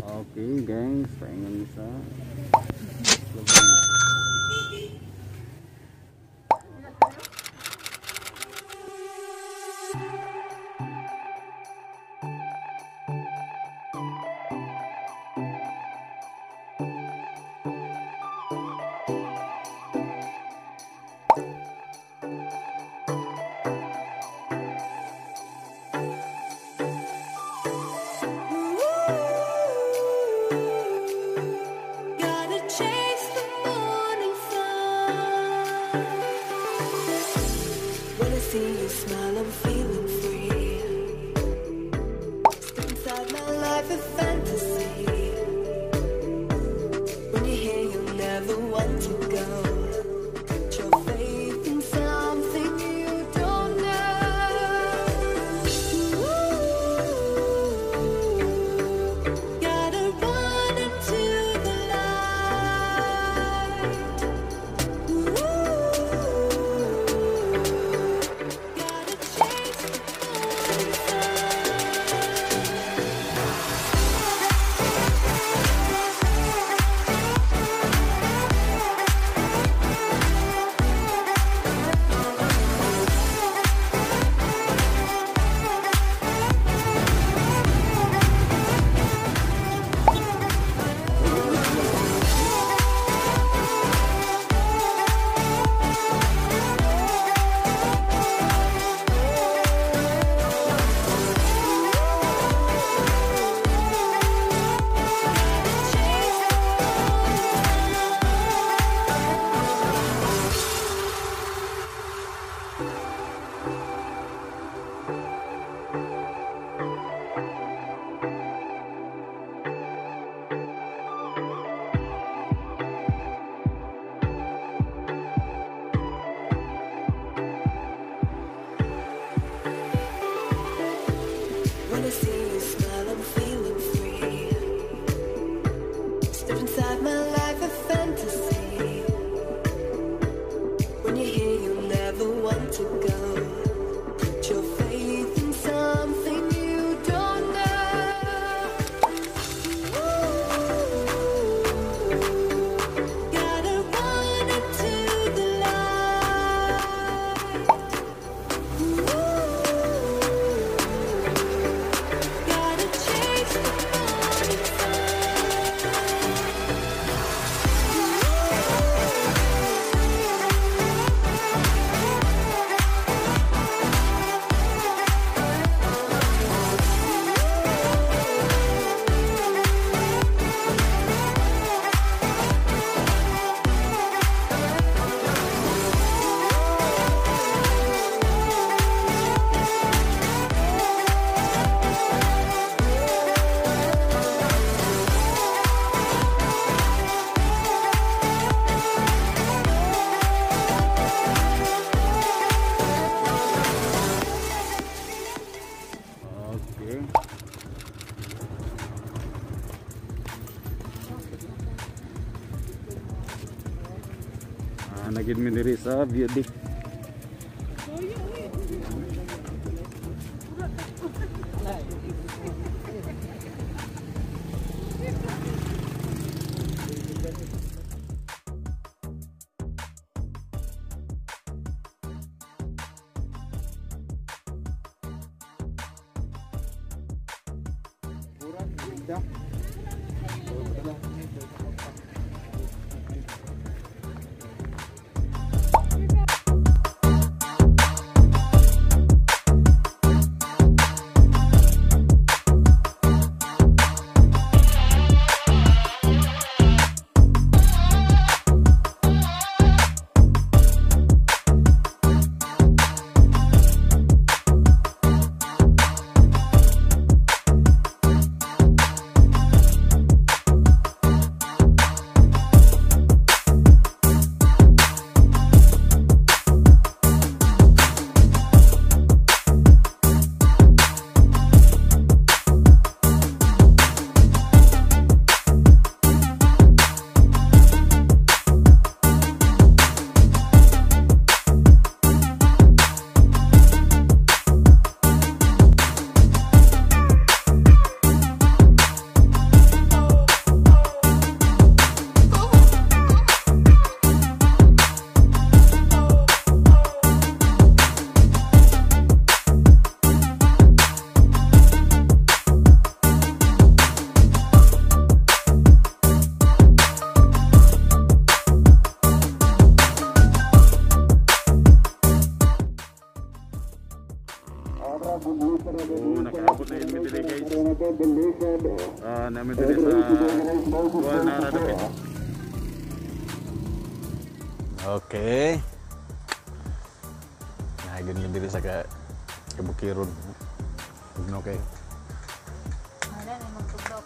Oke, gengs, pengen bisa lebih. See you smile, I'm feeling free. Step inside my life a fantasy. When you're here, you'll never want to go. Put your faith in something you don't know. Ooh, gotta run into the light. Ooh. When I see you smile, I'm feeling free. Step inside my life a fantasy. When you're here, you'll never want to go. Put your faith in something you don't know. Ooh, gotta run into the light. Ooh. Nagid mi diri sa view di. namin dito sa buwan na radapit. Okay. Ganyan dito sa Kabukirod. Okay. Wala na magtugdok.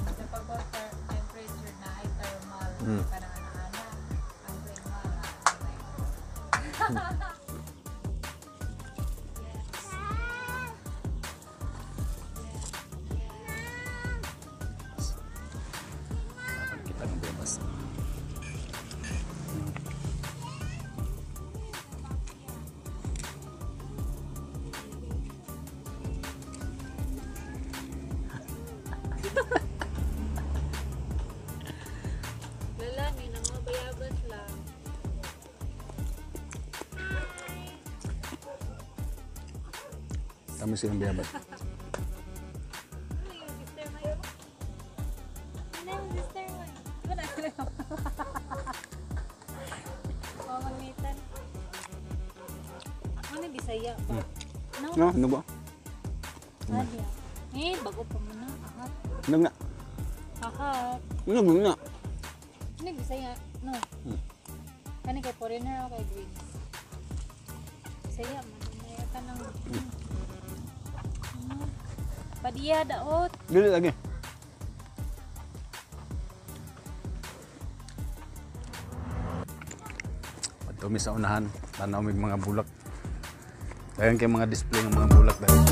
Sa pag-water temperature na ay thermal. Parang ana-ana. Ang thermal na. Kita ng bebas. Lalangin ang mga bayabas lang. Kami silang biyabat. Ano yung sister mo yun? Ano yung sister mo? Wala ko lang. Mamamitan. Ano Bisaya ba? No? No, ano ba? Adya. Bago pa mo na. Ahat. Ano nga? Ahat. Ano nga? Ano Bisaya? No. Kani kay foreigner o kay Greens? Bisaya man. Naya ka ng... Padiya daot. Dili lagi. Patumi sa unahan, tanaw may mga bulak. Dagan kay mga display ng mga bulak dahil.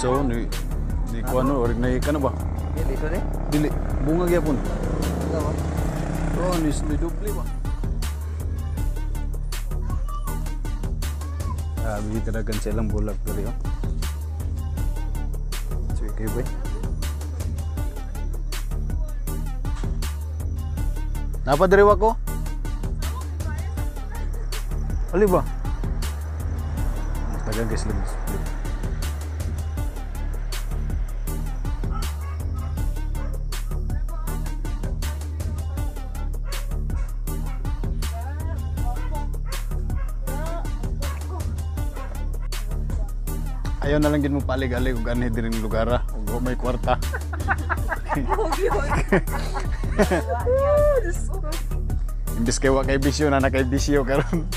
So, ni kuano orig na ka na ba? Dili so ni. Dili, bunga gyapon. Oh, ni doble ba? Bigyan ka na silang bulak dali oh. Sige ba? Napadiriwa ko? Ali ba? Tagang guys lang. Ayaw na lang din mo palig-alig kung gano'n din yung lugar kung may kwarta. Imbis kay wa kay bisyo na nakay bisyo karon.